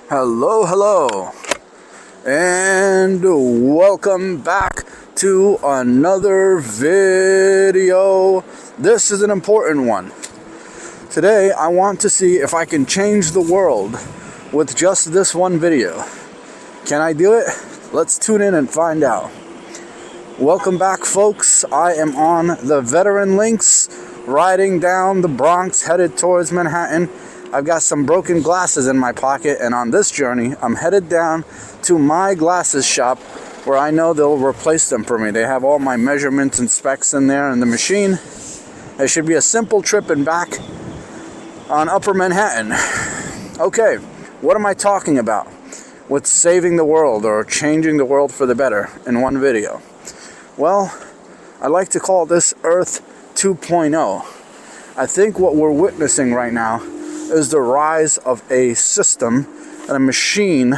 Hello, and welcome back to another video. This is an important one. Today, I want to see if I can change the world with just this one video. Can I do it? Let's tune in and find out. Welcome back, folks. I am on the Veteran Links, riding down the Bronx, headed towards Manhattan. I've got some broken glasses in my pocket, and on this journey, I'm headed down to my glasses shop where I know they'll replace them for me. They have all my measurements and specs in there in the machine. It should be a simple trip and back on Upper Manhattan. Okay, what am I talking about with saving the world or changing the world for the better in one video? Well, I like to call this Earth 2.0. I think what we're witnessing right now is the rise of a system and a machine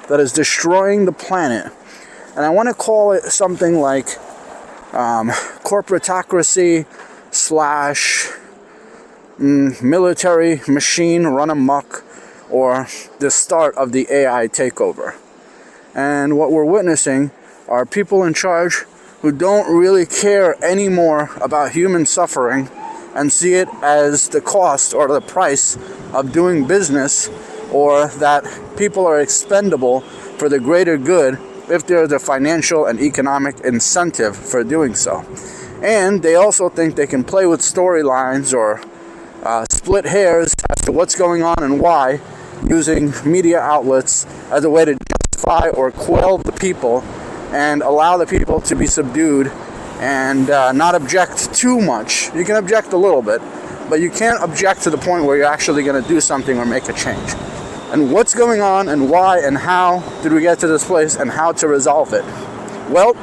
that is destroying the planet. And I want to call it something like corporatocracy slash military machine run amok, or the start of the AI takeover. And what we're witnessing are people in charge who don't really care anymore about human suffering and see it as the cost or the price of doing business, or that people are expendable for the greater good if there's a financial and economic incentive for doing so. And they also think they can play with storylines or split hairs as to what's going on and why, using media outlets as a way to justify or quell the people and allow the people to be subdued and not object too much. You can object a little bit, but you can't object to the point where you're actually going to do something or make a change. And what's going on and why and how did we get to this place and how to resolve it? Well,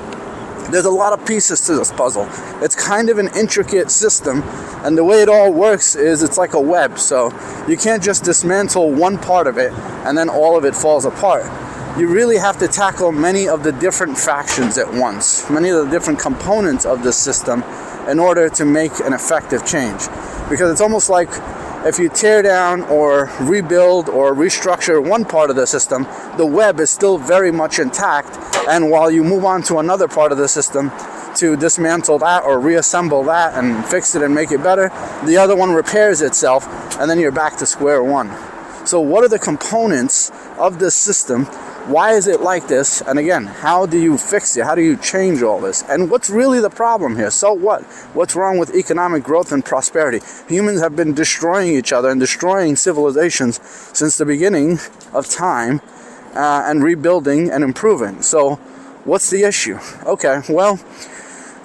there's a lot of pieces to this puzzle. It's kind of an intricate system, and the way it all works is it's like a web, so you can't just dismantle one part of it and then all of it falls apart. You really have to tackle many of the different factions at once, many of the different components of this system in order to make an effective change. Because it's almost like if you tear down or rebuild or restructure one part of the system, the web is still very much intact, and while you move on to another part of the system to dismantle that or reassemble that and fix it and make it better, the other one repairs itself, and then you're back to square one. So what are the components of this system? Why is it like this? And again, how do you fix it? How do you change all this? And what's really the problem here? So what? What's wrong with economic growth and prosperity? Humans have been destroying each other and destroying civilizations since the beginning of time, and rebuilding and improving. So what's the issue? Okay, well,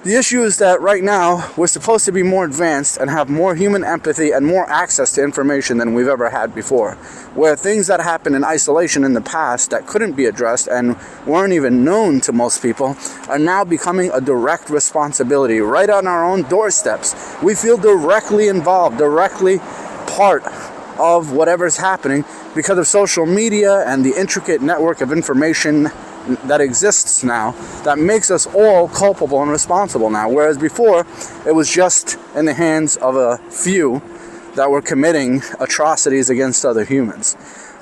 the issue is that right now we're supposed to be more advanced and have more human empathy and more access to information than we've ever had before. Where things that happened in isolation in the past that couldn't be addressed and weren't even known to most people are now becoming a direct responsibility right on our own doorsteps. We feel directly involved, directly part of whatever's happening because of social media and the intricate network of information that exists now that makes us all culpable and responsible now, whereas before it was just in the hands of a few that were committing atrocities against other humans.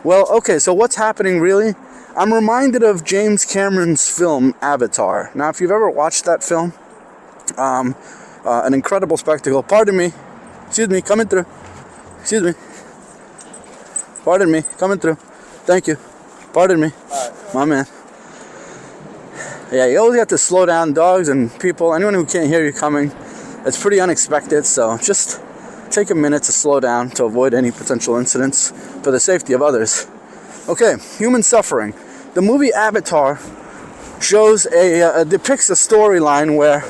Well, okay, so what's happening really? I'm reminded of James Cameron's film Avatar. Now, if you've ever watched that film, an incredible spectacle. Pardon me, excuse me, coming through. Excuse me. Pardon me, coming through. Thank you. Pardon me. My man. Yeah, you always have to slow down, dogs and people, anyone who can't hear you coming. It's pretty unexpected, so just take a minute to slow down to avoid any potential incidents for the safety of others. Okay, human suffering. The movie Avatar shows depicts a storyline where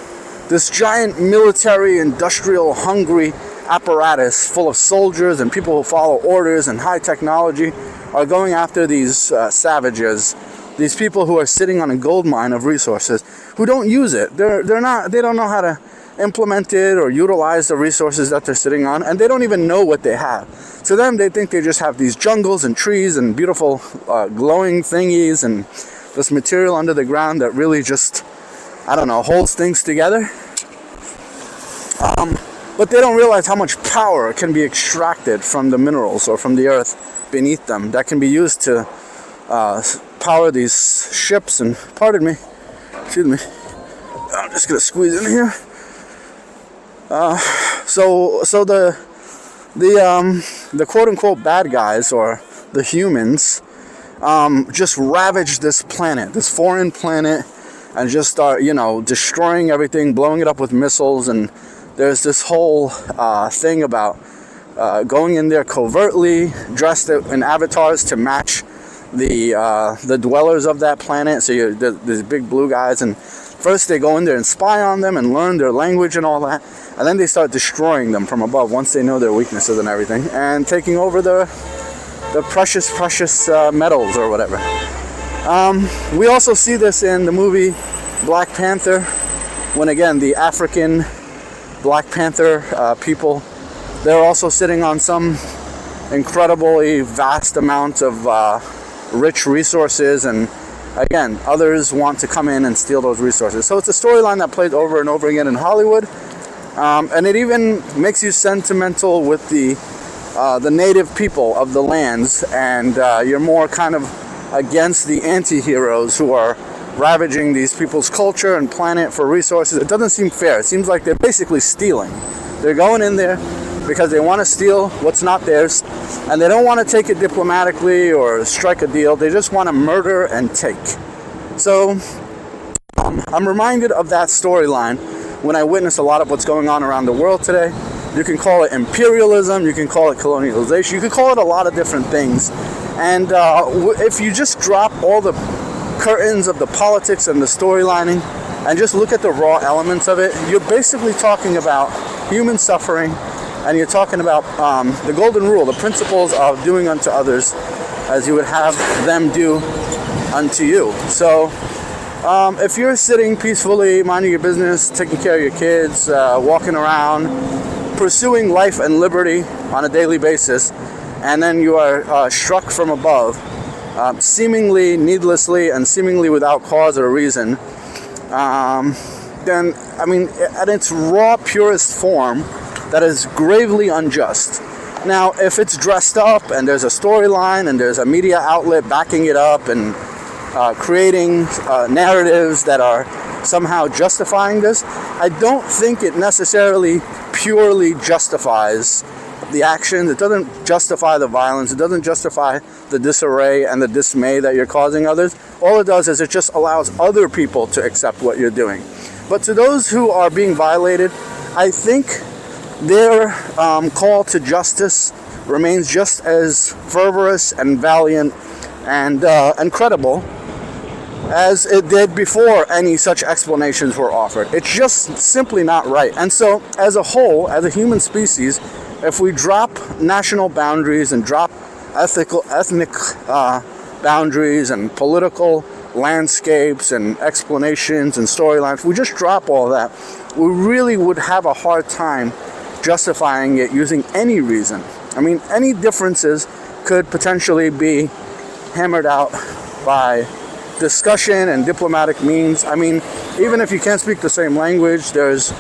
this giant military, industrial, hungry apparatus full of soldiers and people who follow orders and high technology are going after these savages. These people who are sitting on a gold mine of resources who don't use it. They don't know how to implement it or utilize the resources that they're sitting on, and they don't even know what they have. To them, they think they just have these jungles and trees and beautiful glowing thingies and this material under the ground that really just, I don't know, holds things together. But they don't realize how much power can be extracted from the minerals or from the earth beneath them that can be used to power these ships. And pardon me, excuse me, I'm just gonna squeeze in here. So the quote-unquote bad guys, or the humans, just ravage this planet, this foreign planet, and just start, destroying everything, blowing it up with missiles. And there's this whole thing about going in there covertly, dressed in avatars to match the dwellers of that planet. So there's big blue guys, and first they go in there and spy on them and learn their language and all that, and then they start destroying them from above once they know their weaknesses and everything, and taking over the precious metals or whatever. We also see this in the movie Black Panther, when again the African Black Panther people, they're also sitting on some incredibly vast amount of rich resources, and again, others want to come in and steal those resources. So it's a storyline that plays over and over again in Hollywood, and it even makes you sentimental with the native people of the lands, and you're more kind of against the anti-heroes who are ravaging these people's culture and planet for resources. It doesn't seem fair. It seems like they're basically stealing. They're going in there because they want to steal what's not theirs, and they don't want to take it diplomatically or strike a deal. They just want to murder and take. So I'm reminded of that storyline when I witness a lot of what's going on around the world today. You can call it imperialism, you can call it colonialization, you can call it a lot of different things. And if you just drop all the curtains of the politics and the storylining and just look at the raw elements of it, you're basically talking about human suffering, and you're talking about the golden rule, the principles of doing unto others as you would have them do unto you. So if you're sitting peacefully, minding your business, taking care of your kids, walking around, pursuing life and liberty on a daily basis, and then you are struck from above, seemingly needlessly and seemingly without cause or reason, then, I mean, at its raw, purest form, that is gravely unjust. Now, if it's dressed up and there's a storyline and there's a media outlet backing it up and creating narratives that are somehow justifying this, I don't think it necessarily purely justifies the actions. It doesn't justify the violence. It doesn't justify the disarray and the dismay that you're causing others. All it does is it just allows other people to accept what you're doing. But to those who are being violated, I think their call to justice remains just as fervorous and valiant and credible as it did before any such explanations were offered. It's just simply not right. And so, as a whole, as a human species, if we drop national boundaries and drop ethnic boundaries and political landscapes and explanations and storylines, if we just drop all that, we really would have a hard time justifying it using any reason. I mean, any differences could potentially be hammered out by discussion and diplomatic means. I mean, even if you can't speak the same language, there's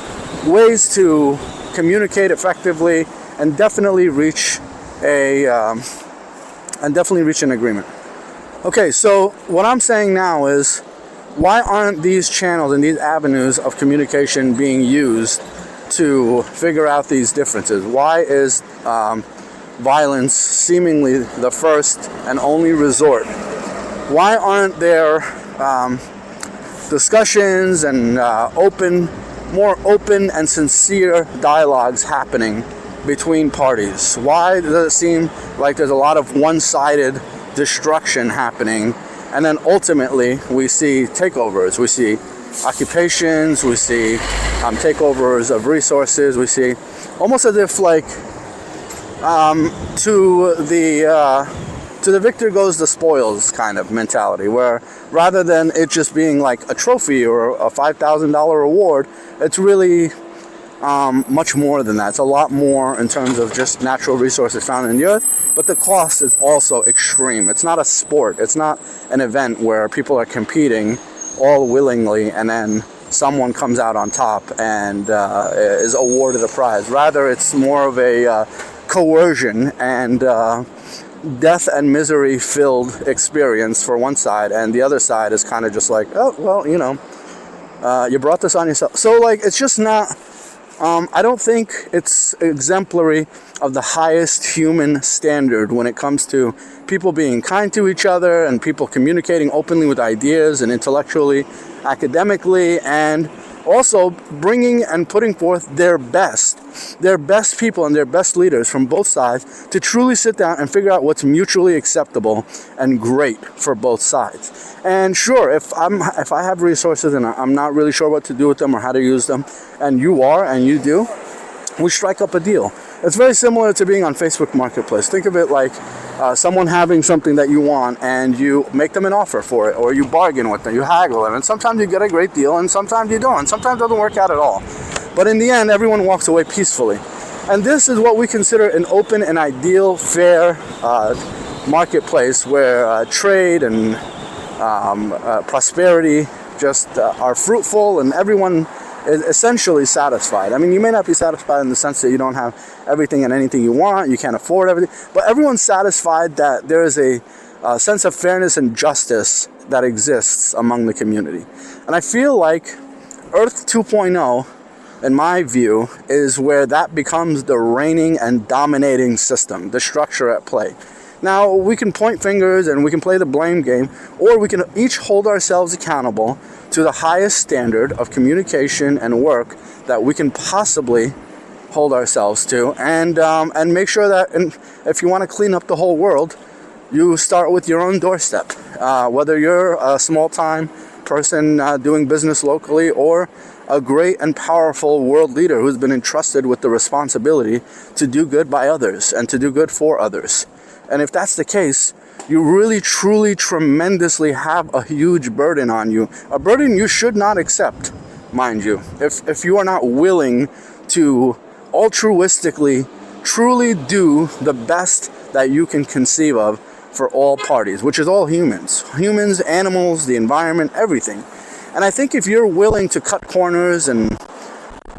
ways to communicate effectively and definitely reach an agreement. Okay, so what I'm saying now is, why aren't these channels and these avenues of communication being used to figure out these differences? Why is violence seemingly the first and only resort? Why aren't there discussions and more open and sincere dialogues happening between parties? Why does it seem like there's a lot of one-sided destruction happening, and then ultimately we see takeovers, we see occupations, we see takeovers of resources, we see almost as if like to the victor goes the spoils kind of mentality, where rather than it just being like a trophy or a $5,000 reward, it's really much more than that. It's a lot more in terms of just natural resources found in the earth, but the cost is also extreme. It's not a sport. It's not an event where people are competing all willingly and then someone comes out on top and is awarded a prize. Rather, it's more of a coercion and death and misery filled experience for one side, and the other side is kind of just like, oh, well, you know, you brought this on yourself. So, like, it's just not, I don't think it's exemplary of the highest human standard when it comes to people being kind to each other and people communicating openly with ideas and intellectually, academically, and also bringing and putting forth their best people and their best leaders from both sides to truly sit down and figure out what's mutually acceptable and great for both sides. And sure, if I have resources and I'm not really sure what to do with them or how to use them, and you are and you do, we strike up a deal. It's very similar to being on Facebook Marketplace. Think of it like someone having something that you want and you make them an offer for it, or you bargain with them, you haggle them, and sometimes you get a great deal and sometimes you don't, and sometimes it doesn't work out at all. But in the end, everyone walks away peacefully. And this is what we consider an open and ideal, fair marketplace where trade and prosperity just are fruitful and everyone is essentially satisfied. I mean, you may not be satisfied in the sense that you don't have everything and anything you want, you can't afford everything, but everyone's satisfied that there is a sense of fairness and justice that exists among the community. And I feel like Earth 2.0, in my view, is where that becomes the reigning and dominating system, the structure at play. Now, we can point fingers and we can play the blame game, or we can each hold ourselves accountable to the highest standard of communication and work that we can possibly hold ourselves to, and make sure that, and if you want to clean up the whole world, you start with your own doorstep. Whether you're a small-time person doing business locally, or a great and powerful world leader who's been entrusted with the responsibility to do good by others and to do good for others. And if that's the case, you really, truly, tremendously have a huge burden on you. A burden you should not accept, mind you. If you are not willing to altruistically, truly do the best that you can conceive of for all parties, which is all humans. Humans, animals, the environment, everything. And I think if you're willing to cut corners and,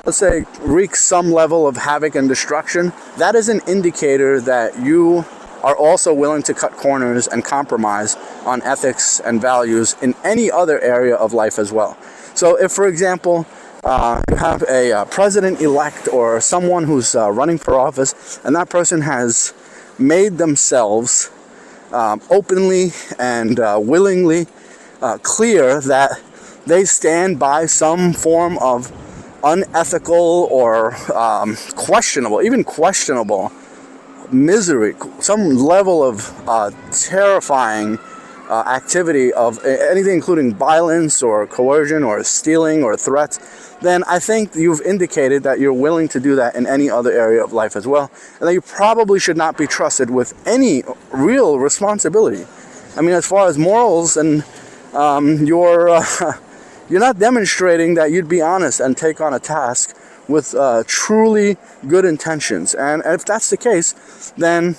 let's say, wreak some level of havoc and destruction, that is an indicator that you are also willing to cut corners and compromise on ethics and values in any other area of life as well. So if, for example, you have a president-elect or someone who's running for office, and that person has made themselves openly and willingly clear that they stand by some form of unethical or questionable, even questionable misery, some level of terrifying activity of anything including violence or coercion or stealing or threats, then I think you've indicated that you're willing to do that in any other area of life as well, and that you probably should not be trusted with any real responsibility. I mean, as far as morals, and you're not demonstrating that you'd be honest and take on a task with truly good intentions. And if that's the case, then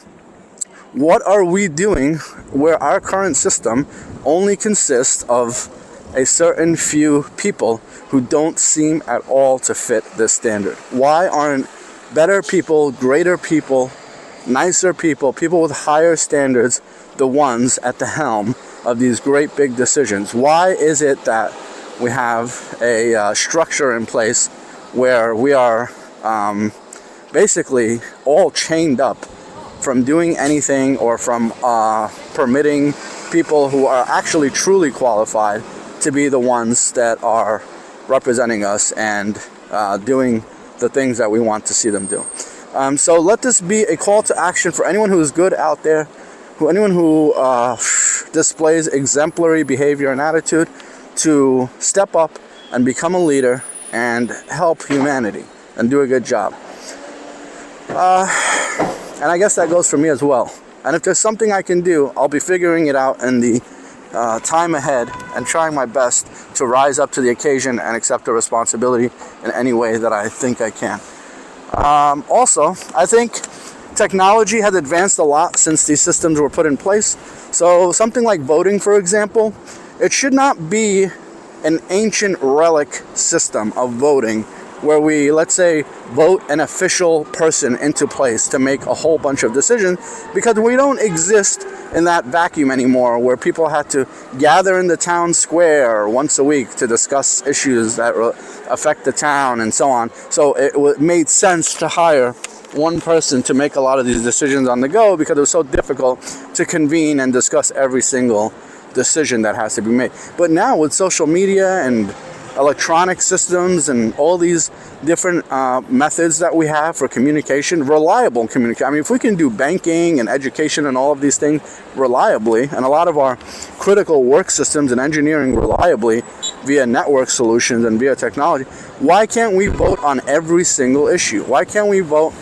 what are we doing where our current system only consists of a certain few people who don't seem at all to fit this standard? Why aren't better people, greater people, nicer people, people with higher standards, the ones at the helm of these great big decisions? Why is it that we have a structure in place where we are basically all chained up from doing anything, or from permitting people who are actually truly qualified to be the ones that are representing us and doing the things that we want to see them do. So let this be a call to action for anyone who is good out there, anyone who displays exemplary behavior and attitude, to step up and become a leader and help humanity and do a good job. And I guess that goes for me as well. And if there's something I can do, I'll be figuring it out in the time ahead and trying my best to rise up to the occasion and accept the responsibility in any way that I think I can. Also, I think technology has advanced a lot since these systems were put in place. So something like voting, for example, it should not be an ancient relic system of voting where we, let's say, vote an official person into place to make a whole bunch of decisions, because we don't exist in that vacuum anymore where people had to gather in the town square once a week to discuss issues that affect the town and so on. So it made sense to hire one person to make a lot of these decisions on the go, because it was so difficult to convene and discuss every single decision that has to be made. But now with social media and electronic systems and all these different methods that we have for communication, reliable communication. I mean, if we can do banking and education and all of these things reliably, and a lot of our critical work systems and engineering reliably via network solutions and via technology, why can't we vote on every single issue? Why can't we vote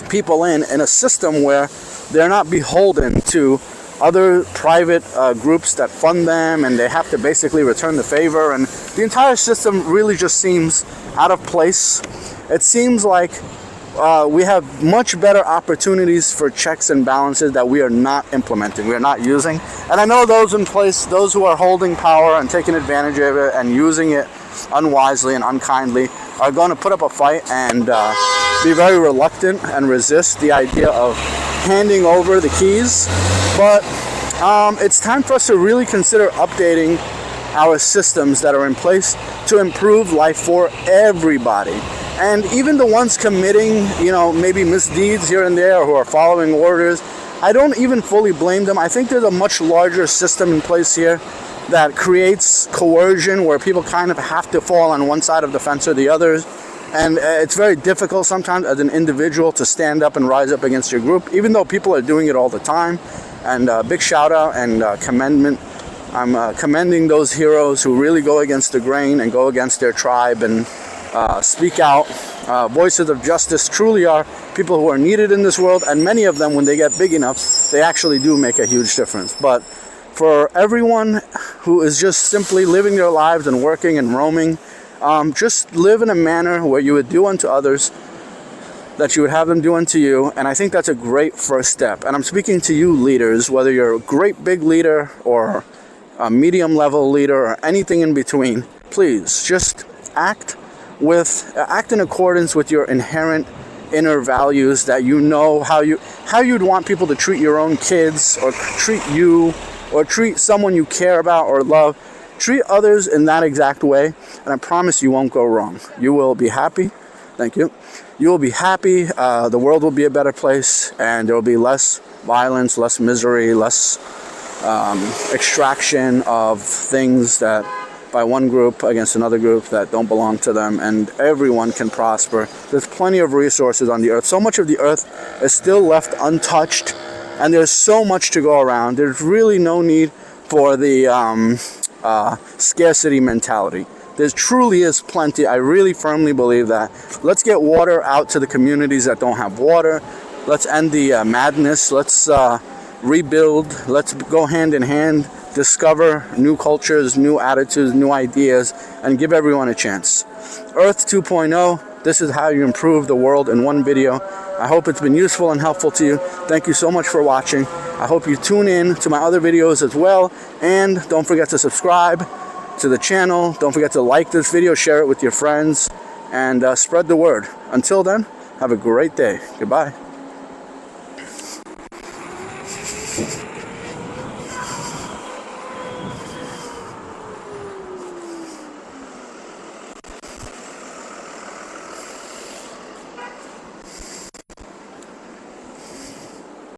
people in a system where they're not beholden to other private groups that fund them, and they have to basically return the favor, and the entire system really just seems out of place. It seems like we have much better opportunities for checks and balances that we are not implementing, we are not using. And I know those in place, those who are holding power and taking advantage of it and using it unwisely and unkindly, are going to put up a fight and be very reluctant and resist the idea of handing over the keys. But it's time for us to really consider updating our systems that are in place to improve life for everybody. And even the ones committing, maybe misdeeds here and there, who are following orders, I don't even fully blame them. I think there's a much larger system in place here that creates coercion, where people kind of have to fall on one side of the fence or the other. And it's very difficult sometimes as an individual to stand up and rise up against your group, even though people are doing it all the time. And big shout out and commendment. I'm commending those heroes who really go against the grain and go against their tribe and speak out. Voices of justice truly are people who are needed in this world, and many of them, when they get big enough, they actually do make a huge difference. But for everyone who is just simply living their lives and working and roaming, just live in a manner where you would do unto others that you would have them do unto you. And I think that's a great first step. And I'm speaking to you leaders, whether you're a great big leader or a medium level leader or anything in between. Please just act in accordance with your inherent inner values, that you know how you'd want people to treat your own kids, or treat you, or treat someone you care about or love. Treat others in that exact way, and I promise you won't go wrong. You will be happy. Thank you. You will be happy. The world will be a better place, and there will be less violence, less misery, less extraction of things that by one group against another group that don't belong to them, and everyone can prosper. There's plenty of resources on the earth. So much of the earth is still left untouched, and there's so much to go around. There's really no need for the scarcity mentality. There truly is plenty. I really firmly believe that. Let's get water out to the communities that don't have water. Let's end the madness. Let's rebuild. Let's go hand in hand, discover new cultures, new attitudes, new ideas, and give everyone a chance. Earth 2.0, this is how you improve the world in one video. I hope it's been useful and helpful to you. Thank you so much for watching. I hope you tune in to my other videos as well. And don't forget to subscribe to the channel. Don't forget to like this video, share it with your friends, and spread the word. Until then, have a great day. Goodbye.